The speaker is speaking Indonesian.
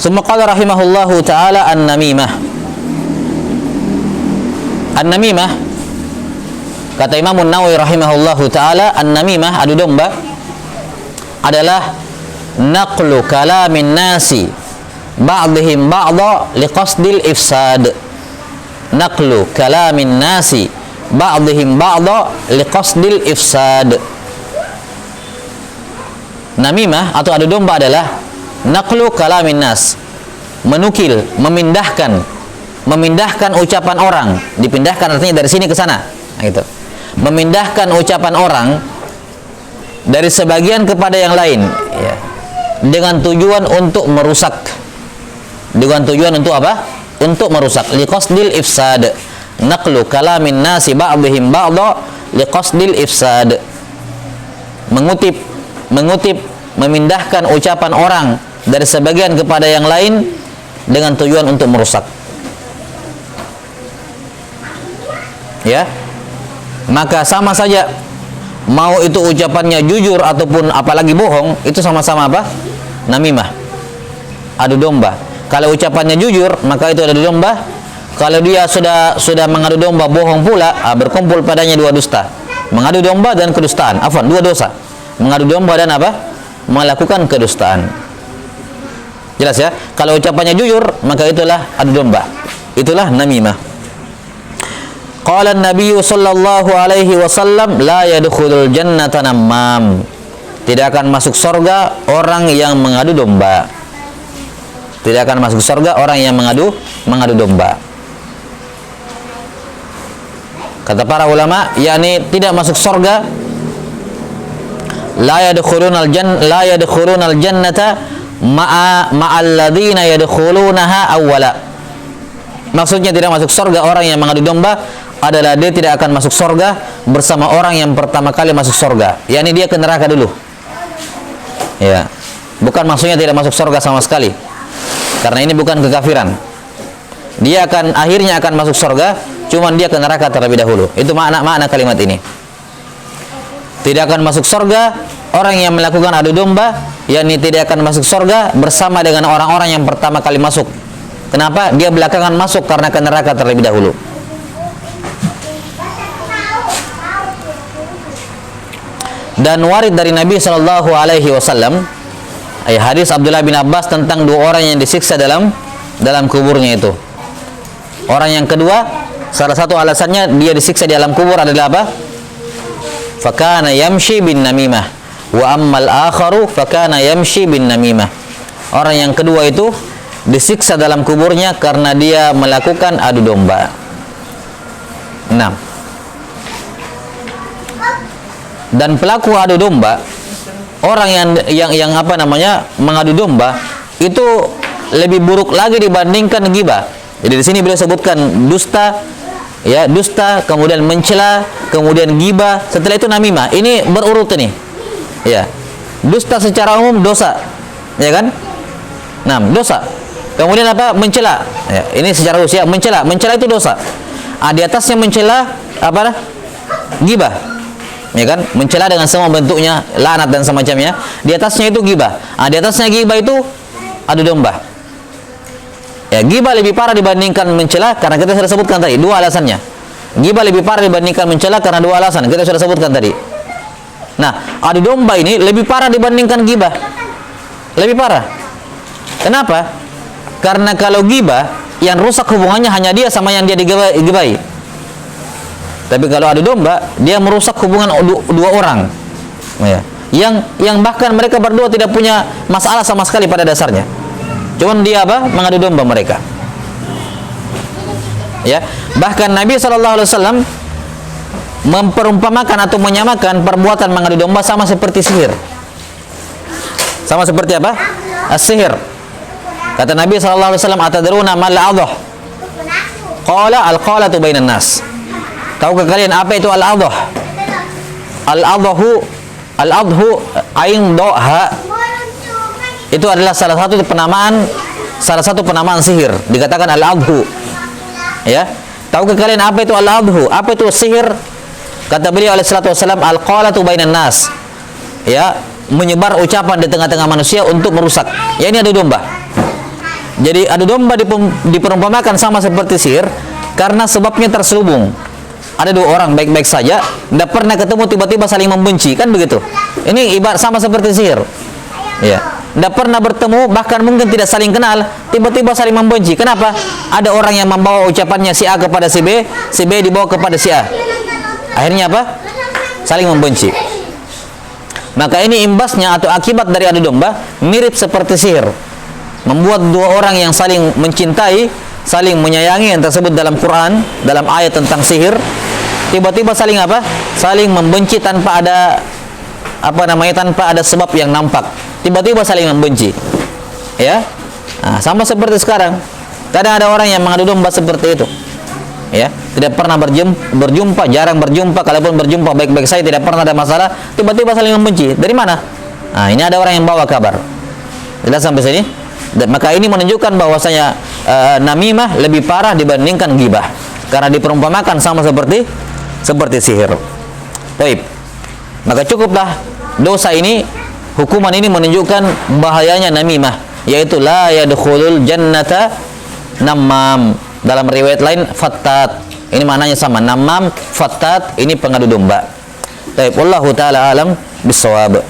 Summa qala rahimahullahu ta'ala an-namimah. An-namimah, kata Imam Nawawi rahimahullahu ta'ala, an-namimah, adu domba, adalah naqlu kalamin nasi ba'dihim ba'da liqasdil ifsad. Naqlu kalamin nasi ba'dihim ba'da liqasdil ifsad. Namimah atau adu domba adalah naqlu kalamin nas, menukil, memindahkan ucapan orang. Dipindahkan artinya dari sini ke sana, gitu. Memindahkan ucapan orang dari sebagian kepada yang lain, ya, dengan tujuan untuk merusak. Dengan tujuan untuk apa? Untuk merusak. Liqasdil ifsad. Naqlu kalamin nasi ba'dihim ba'da liqasdil ifsad. Mengutip, memindahkan ucapan orang dari sebagian kepada yang lain dengan tujuan untuk merusak. Ya, maka sama saja, mau itu ucapannya jujur ataupun apalagi bohong, itu sama-sama apa? Namimah, adu domba. Kalau ucapannya jujur, maka itu adu domba. Kalau dia sudah mengadu domba bohong pula, berkumpul padanya dua dusta. Mengadu domba dan kedustaan. Afwan, dua dosa. Mengadu domba dan apa? Melakukan kedustaan. Jelas ya? Kalau ucapannya jujur, maka itulah adu domba. Itulah namimah. Qala an-nabiy sallallahu alaihi wasallam la yadkhulul jannata namam. Tidak akan masuk surga orang yang mengadu domba. Tidak akan masuk surga orang yang mengadu domba. Kata para ulama, yakni tidak masuk surga, la yadkhulunal jannata ma'al ladzina yadkhulunaha awwala. Maksudnya tidak masuk surga orang yang mengadu domba adalah dia tidak akan masuk surga bersama orang yang pertama kali masuk surga, yakni dia ke neraka dulu. Ya. Bukan maksudnya tidak masuk surga sama sekali. Karena ini bukan kekafiran. Dia akhirnya akan masuk surga, cuman dia ke neraka terlebih dahulu. Itu makna kalimat ini. Tidak akan masuk surga orang yang melakukan adu domba, yakni tidak akan masuk surga bersama dengan orang-orang yang pertama kali masuk. Kenapa? Dia belakangan masuk karena ke neraka terlebih dahulu. Dan warid dari Nabi Shallallahu Alaihi Wasallam, hadis Abdullah bin Abbas tentang dua orang yang disiksa dalam kuburnya itu. Orang yang kedua, salah satu alasannya dia disiksa di alam kubur adalah apa? Fakana yamshi bin namimah, wa ammal akharu fakana yamshi bin namimah. Orang yang kedua itu disiksa dalam kuburnya karena dia melakukan adu domba. 6. Dan pelaku adu domba, orang yang apa namanya mengadu domba, itu lebih buruk lagi dibandingkan ghibah. Jadi di sini beliau sebutkan dusta, ya, dusta, kemudian mencela, kemudian ghibah, setelah itu namimah. Ini berurut ini. Ya. Dusta secara umum dosa, ya kan? 6 dosa. Kemudian apa? Mencela. Ya, ini secara usia mencela itu dosa. Di atasnya mencela apa? Ghibah. Ya kan, mencela dengan semua bentuknya, laknat dan semacamnya. Di atasnya itu ghibah. Di atasnya ghibah itu adu domba. Ya, ghibah lebih parah dibandingkan mencela karena kita sudah sebutkan tadi dua alasannya. Ghibah lebih parah dibandingkan mencela karena dua alasan kita sudah sebutkan tadi. Nah, adu domba ini lebih parah dibandingkan ghibah. Lebih parah. Kenapa? Karena kalau ghibah yang rusak hubungannya hanya dia sama yang dia digibahi. Tapi kalau adu domba, dia merusak hubungan dua orang, ya. Yang bahkan mereka berdua tidak punya masalah sama sekali pada dasarnya. Cuman dia apa? Mengadu domba mereka. Ya, bahkan Nabi SAW memperumpamakan atau menyamakan perbuatan mengadu domba sama seperti sihir. Sama seperti apa? As-sihir. Kata Nabi SAW, atadruna mal adhah? Qala al-qalatu bainan nas. Tahukah kalian apa itu al-adhah? Al-adhu ain doha. Itu adalah salah satu penamaan sihir. Dikatakan al-adhu. Ya. Tahukah kalian apa itu al-adhu? Apa itu sihir? Kata beliau alaihi salatu wasallam, al-qalatu bainan nas. Ya, menyebar ucapan di tengah-tengah manusia untuk merusak. Ya, ini adu domba. Jadi adu domba diperumpamakan sama seperti sihir karena sebabnya terselubung. Ada dua orang baik-baik saja, tidak pernah ketemu, tiba-tiba saling membenci, kan begitu. Ini ibarat sama seperti sihir. Ya, tidak pernah bertemu, bahkan mungkin tidak saling kenal, tiba-tiba saling membenci. Kenapa? Ada orang yang membawa ucapannya si A kepada si B dibawa kepada si A. Akhirnya apa? Saling membenci. Maka ini imbasnya atau akibat dari adu domba mirip seperti sihir. Membuat dua orang yang saling mencintai, saling menyayangi, yang tersebut dalam Quran, dalam ayat tentang sihir, tiba-tiba saling apa? Saling membenci tanpa ada tanpa ada sebab yang nampak. Tiba-tiba saling membenci. Ya. Nah, sama seperti sekarang. Kadang ada orang yang mengadu domba seperti itu. Ya, tidak pernah berjumpa, jarang berjumpa, kalaupun berjumpa baik-baik saja, tidak pernah ada masalah, tiba-tiba saling membenci. Dari mana? Nah, ini ada orang yang bawa kabar. Jelas sampai sini? Dan maka ini menunjukkan bahwasanya namimah lebih parah dibandingkan ghibah karena diperumpamakan sama seperti sihir. Baik. Maka cukuplah dosa ini, hukuman ini menunjukkan bahayanya namimah, yaitu la yadkhulul jannata namam. Dalam riwayat lain fattat. Ini maknanya sama, namam, fattat, ini pengadu domba. Baik, wallahu taala alam bisawab.